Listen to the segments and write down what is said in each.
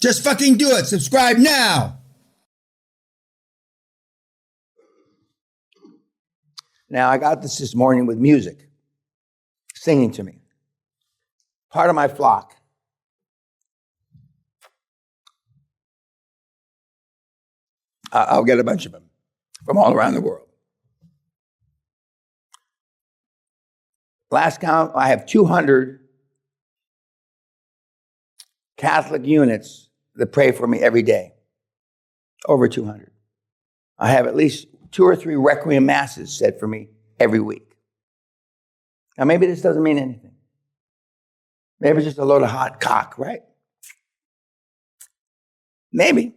Just fucking do it. Subscribe now. Now, I got this morning with music, singing to me. Part of my flock. I'll get a bunch of them from all around the world. Last count, I have 200 Catholic units that pray for me every day. Over 200. I have at least 2 or 3 requiem masses said for me every week. Now, maybe this doesn't mean anything. Maybe it's just a load of hot cock, right? Maybe.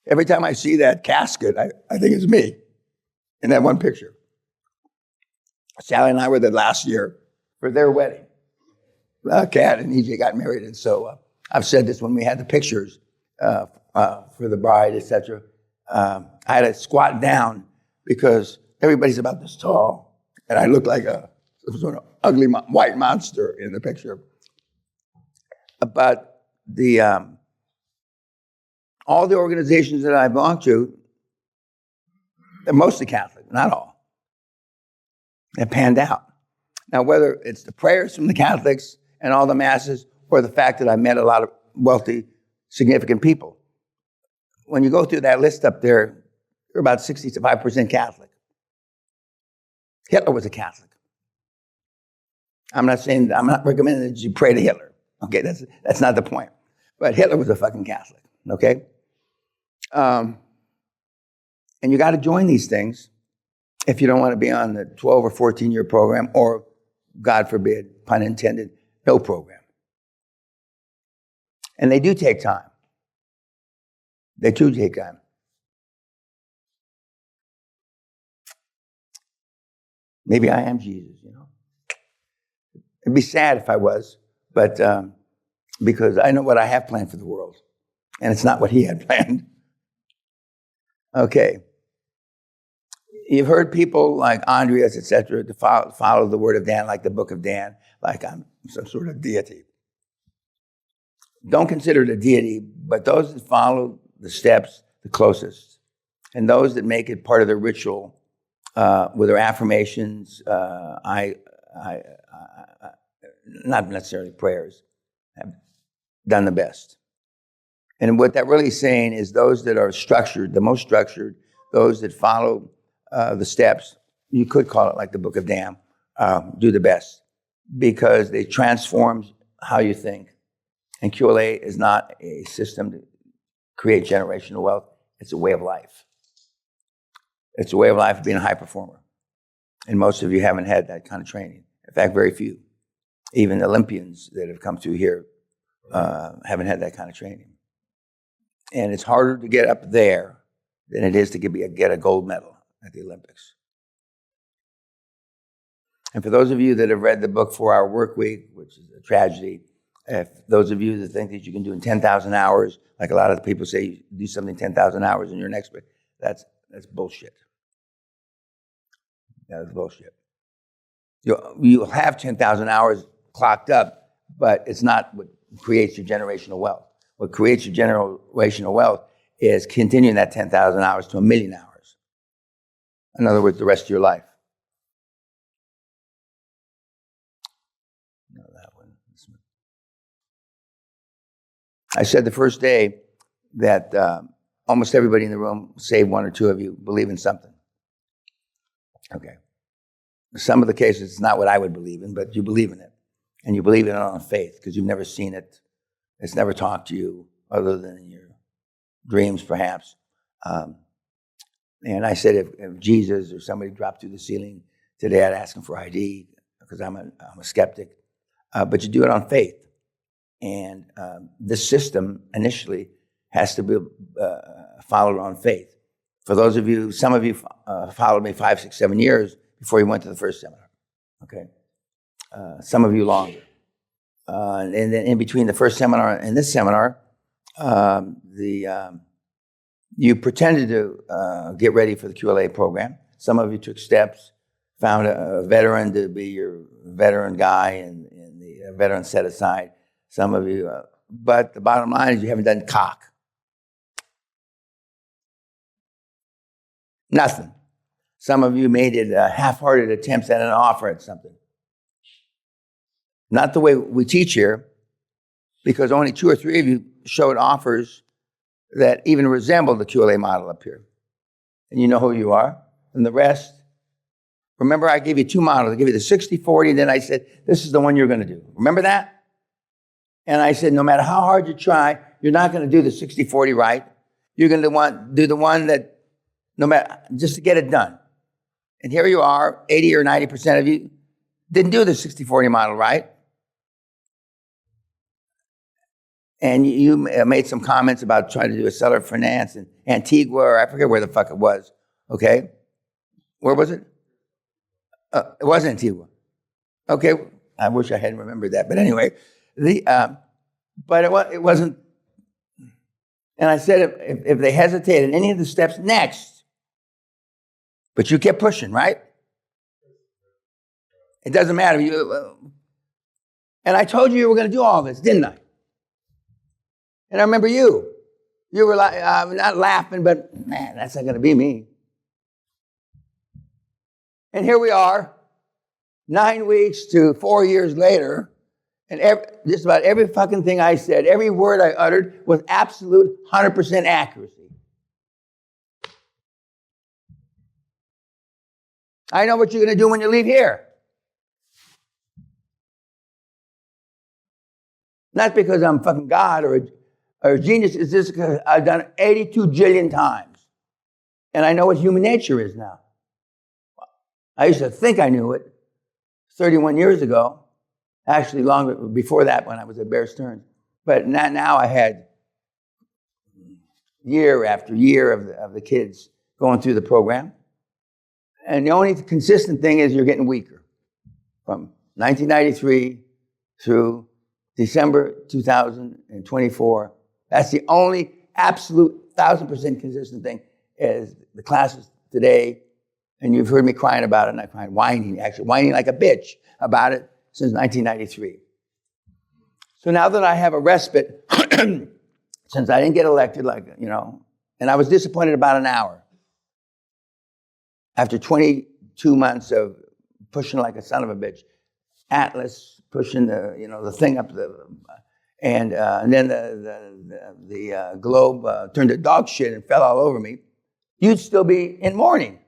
Every time I see that casket, I think it's me in that one picture. Sally and I were there last year for their wedding. Kat and EJ got married, and so I've said this when we had the pictures for the bride, etc. I had to squat down because everybody's about this tall, and I look like a sort of ugly white monster in the picture. But all the organizations that I belong to, they're mostly Catholic, not all. They're panned out. Now, whether it's the prayers from the Catholics and all the masses, or the fact that I met a lot of wealthy, significant people, when you go through that list up there, you're about 65% Catholic. Hitler was a Catholic. I'm not recommending that you pray to Hitler. Okay, that's not the point. But Hitler was a fucking Catholic, okay? And you got to join these things if you don't want to be on the 12 or 14-year program, or, God forbid, pun intended, no program. And they do take time. They do take time. Maybe I am Jesus, you know. It'd be sad if I was, but because I know what I have planned for the world, and it's not what he had planned. Okay. You've heard people like Andreas, etc., to follow the word of Dan, like the book of Dan, like I'm some sort of deity. Don't consider it a deity, but those that follow the steps the closest, and those that make it part of their ritual with their affirmations, not necessarily prayers, have done the best. And what that really is saying is those that are structured, the most structured, those that follow the steps, you could call it like the book of Dan, do the best, because they transform how you think. And QLA is not a system to create generational wealth. It's a way of life. It's a way of life of being a high performer. And most of you haven't had that kind of training. In fact, very few. Even Olympians that have come through here haven't had that kind of training. And it's harder to get up there than it is to get a gold medal at the Olympics. And for those of you that have read the book 4 Hour Work Week, which is a tragedy, if those of you that think that you can do in 10,000 hours, like a lot of the people say, you do something 10,000 hours and you're an expert, that's bullshit. That's bullshit. You'll have 10,000 hours clocked up, but it's not what creates your generational wealth. What creates your generational wealth is continuing that 10,000 hours to 1,000,000 hours. In other words, the rest of your life. No, that one. This one. I said the first day that almost everybody in the room, save 1 or 2 of you, believe in something. Okay. Some of the cases, it's not what I would believe in, but you believe in it. And you believe in it on faith because you've never seen it. It's never talked to you other than in your dreams, perhaps. And I said, if Jesus or somebody dropped through the ceiling today, I'd ask him for ID because I'm a skeptic. But you do it on faith. And this system initially has to be followed on faith. For those of you, some of you followed me 5, 6, 7 years before you went to the first seminar. Okay. Some of you longer. And then in between the first seminar and this seminar, you pretended to get ready for the QLA program. Some of you took steps, found a veteran to be your veteran guy and the veteran set aside. Some of you, but the bottom line is you haven't done cock. Nothing. Some of you made it half-hearted attempts at an offer at something. Not the way we teach here, because only 2 or 3 of you showed offers that even resemble the QLA model up here. And you know who you are. And the rest, remember I gave you 2 models. I gave you the 60-40, and then I said, this is the one you're going to do. Remember that? And I said, no matter how hard you try, you're not going to do the 60-40 right. You're going to do the one that, no matter, just to get it done. And here you are, 80 or 90% of you didn't do the 60-40 model right. And you made some comments about trying to do a seller finance in Antigua, or I forget where the fuck it was. Okay? Where was it? It was Antigua. Okay, I wish I hadn't remembered that. But anyway, but it wasn't. And I said, if they hesitate at any of the steps next, but you kept pushing, right? It doesn't matter. And I told you were going to do all this, didn't I? And I remember you were like, not laughing, but man, that's not going to be me. And here we are, 9 weeks to 4 years later, and just about every fucking thing I said, every word I uttered was absolute 100% accuracy. I know what you're going to do when you leave here. Not because I'm fucking God or a genius, it's just because I've done it 82 jillion times. And I know what human nature is now. I used to think I knew it 31 years ago. Actually, longer before that when I was at Bear Stearns. But now I had year after year of the kids going through the program. And the only consistent thing is you're getting weaker. From 1993 through December 2024. That's the only absolute 1,000% consistent thing is the classes today. And you've heard me crying about it, not crying, whining like a bitch about it since 1993. So now that I have a respite, since I didn't get elected, and I was disappointed about an hour. After 22 months of pushing like a son of a bitch, Atlas pushing the thing up and then the globe turned to dog shit and fell all over me, you'd still be in mourning.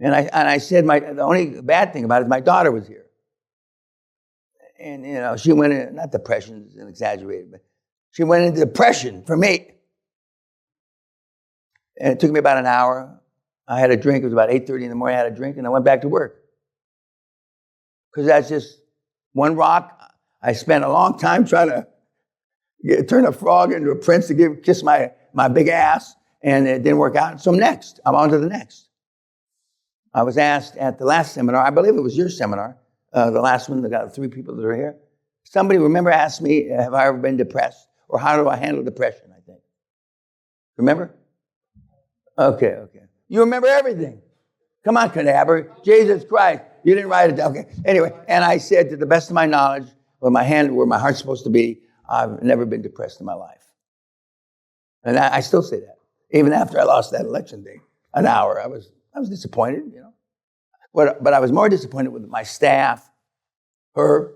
And I said the only bad thing about it is my daughter was here. And she went in, not depression is exaggerated, but she went into depression for me. And it took me about an hour. I had a drink. It was about 8:30 in the morning. I had a drink, and I went back to work. Because that's just one rock. I spent a long time trying to turn a frog into a prince to kiss my big ass, and it didn't work out. So next, I'm on to the next. I was asked at the last seminar, I believe it was your seminar, the last one that got 3 people that are here. Somebody, remember, asked me, have I ever been depressed? Or how do I handle depression, I think. Remember? Okay. You remember everything. Come on, cadaver. Jesus Christ. You didn't write it down. Okay. Anyway, and I said, to the best of my knowledge, where my heart's supposed to be, I've never been depressed in my life. And I still say that. Even after I lost that election day, an hour, I was disappointed, But I was more disappointed with my staff, her,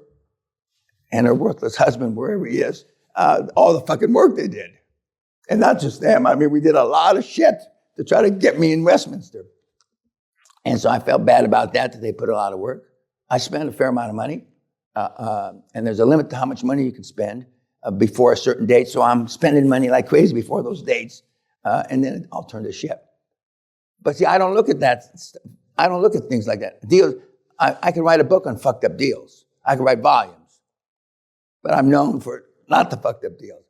and her worthless husband, wherever he is, all the fucking work they did. And not just them. I mean, we did a lot of shit to try to get me in Westminster. And so I felt bad about that they put a lot of work. I spent a fair amount of money. And there's a limit to how much money you can spend before a certain date. So I'm spending money like crazy before those dates. And then I'll turn to shit. But see, I don't look at that. I don't look at things like that. Deals. I could write a book on fucked up deals. I could write volumes. But I'm known for not the fucked up deals.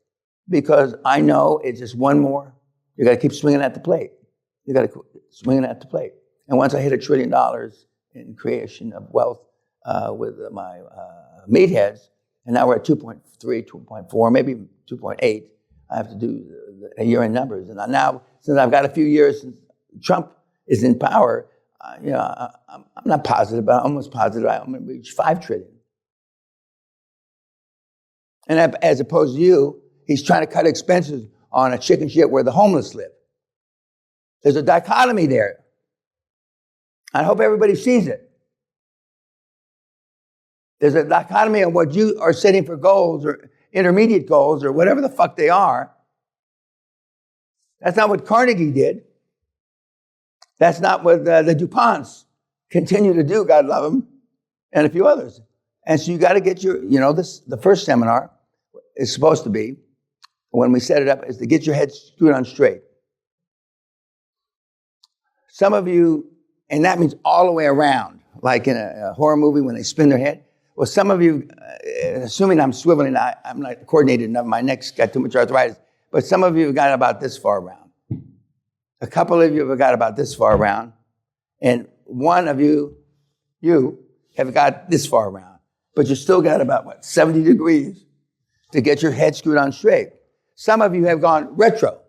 Because I know it's just one more. You got to keep swinging at the plate. You got to keep swinging at the plate. And once I hit $1 trillion in creation of wealth with my meatheads, and now we're at 2.3, 2.4, maybe 2.8. I have to do a year in numbers. And now, since I've got a few years since Trump is in power, I'm not positive, but I'm almost positive I'm going to reach $5 trillion. And as opposed to you, he's trying to cut expenses on a chicken shit where the homeless live. There's a dichotomy there. I hope everybody sees it. There's a dichotomy of what you are setting for goals or intermediate goals or whatever the fuck they are. That's not what Carnegie did. That's not what the DuPonts continue to do, God love them, and a few others. And so you got to get the first seminar is supposed to be, when we set it up, is to get your head screwed on straight. Some of you, and that means all the way around, like in a horror movie when they spin their head. Well, some of you, assuming I'm swiveling, I'm not coordinated enough, my neck's got too much arthritis, but some of you have got about this far around. A couple of you have got about this far around, and one of you have got this far around, but you still got about, 70 degrees to get your head screwed on straight. Some of you have gone retro,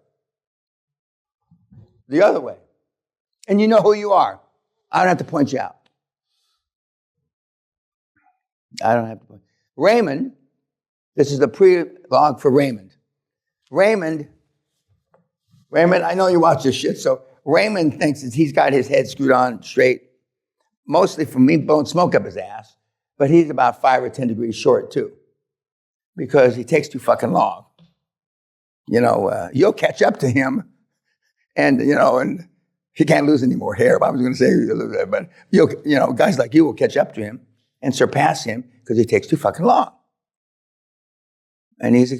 the other way, and you know who you are. I don't have to point you out. I don't have to point. Raymond, this is the pre-log for Raymond. Raymond, I know you watch this shit, so Raymond thinks that he's got his head screwed on straight, mostly from me blowing smoke up his ass, but he's about 5 or 10 degrees short too, because he takes too fucking long. You'll catch up to him, and he can't lose any more hair. I was going to say, but guys like you will catch up to him and surpass him because he takes too fucking long. And there's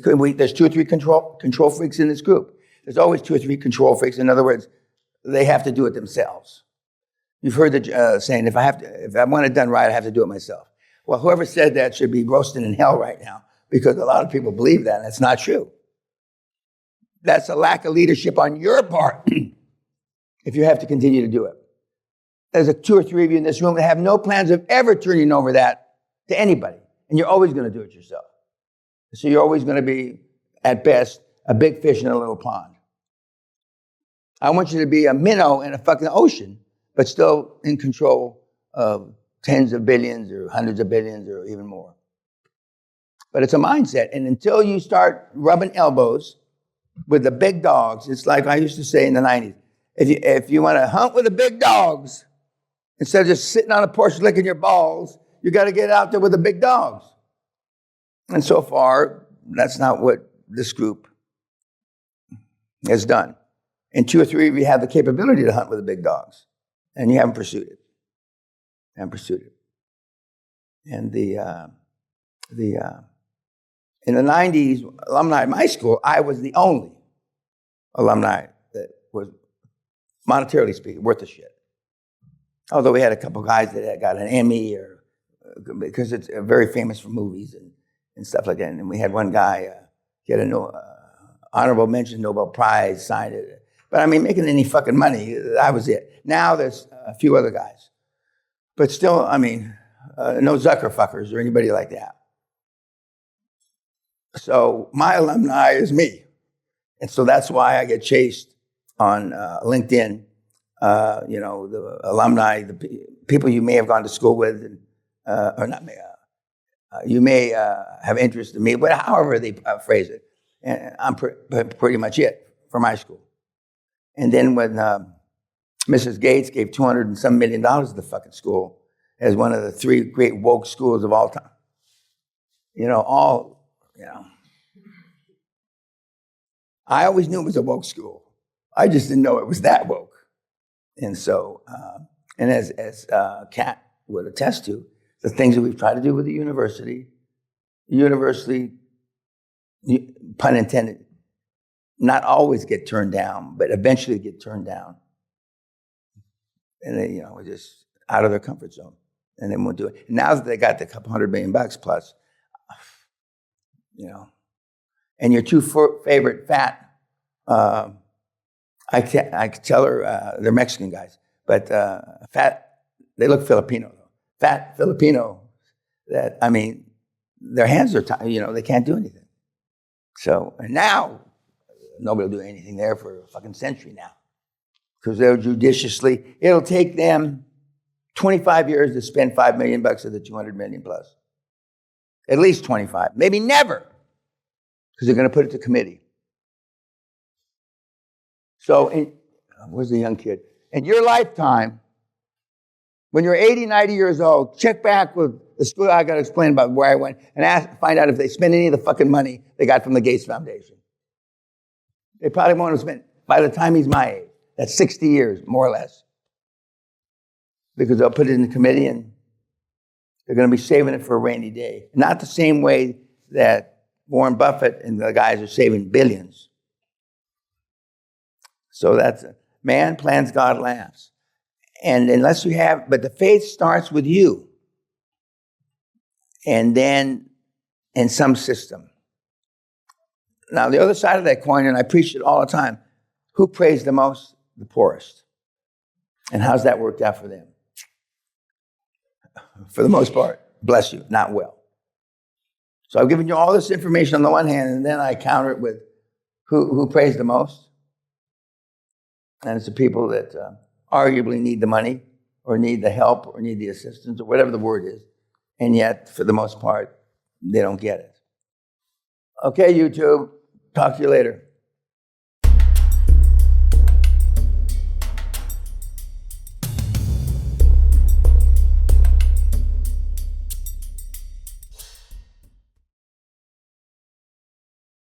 2 or 3 control freaks in this group. There's always 2 or 3 control freaks. In other words, they have to do it themselves. You've heard the saying, if I want it done right, I have to do it myself. Well, whoever said that should be roasting in hell right now, because a lot of people believe that, and it's not true. That's a lack of leadership on your part if you have to continue to do it. There's 2 or 3 of you in this room that have no plans of ever turning over that to anybody, and you're always going to do it yourself. So you're always going to be, at best, a big fish in a little pond. I want you to be a minnow in a fucking ocean, but still in control of tens of billions or hundreds of billions or even more. But it's a mindset. And until you start rubbing elbows with the big dogs, it's like I used to say in the 90s, if you want to hunt with the big dogs, instead of just sitting on a porch licking your balls, you got to get out there with the big dogs. And so far, that's not what this group has done. And 2 or 3 of you have the capability to hunt with the big dogs, and you haven't pursued it. And in the 90s, alumni at my school, I was the only alumni that was, monetarily speaking, worth a shit. Although we had a couple guys that had got an Emmy, because it's very famous for movies and stuff like that. And we had one guy get an honorable mention Nobel Prize, signed it. But I mean, making any fucking money, that was it. Now there's a few other guys. But still, I mean, no Zuckerfuckers or anybody like that. So my alumni is me. And so that's why I get chased on LinkedIn. The alumni, the people you may have gone to school with, or not may, you may have interest in me, but however they phrase it. And I'm pretty much it for my school. And then when Mrs. Gates gave $200 and some million to the fucking school as one of the 3 great woke schools of all time, I always knew it was a woke school. I just didn't know it was that woke. And so, and as Kat would attest to, the things that we've tried to do with the university, pun intended, not always get turned down, but eventually get turned down. And they, we're just out of their comfort zone. And then we'll do it. And now that they got the couple $100 million plus, and your 2 favorite fat, I could tell her they're Mexican guys, but fat, they look Filipino though. Fat Filipino that, I mean, their hands are tied, they can't do anything. So, and now, nobody will do anything there for a fucking century now. Because they'll judiciously, it'll take them 25 years to spend $5 million of the 200 million plus. At least 25, maybe never. because they're going to put it to committee. So, where's the young kid? In your lifetime, when you're 80, 90 years old, check back with the school. I got to explain about where I went and find out if they spent any of the fucking money they got from the Gates Foundation. They probably won't have spent, by the time he's my age, that's 60 years, more or less. Because they'll put it in the committee and they're going to be saving it for a rainy day. Not the same way that Warren Buffett and the guys are saving billions. So that's man plans, God laughs. And unless you have, but the faith starts with you. And then in some system. Now, the other side of that coin, and I preach it all the time, who prays the most? The poorest. And how's that worked out for them? For the most part, bless you, not well. So I've given you all this information on the one hand, and then I counter it with who prays the most? And it's the people that arguably need the money or need the help or need the assistance or whatever the word is. And yet, for the most part, they don't get it. Okay, YouTube. Talk to you later.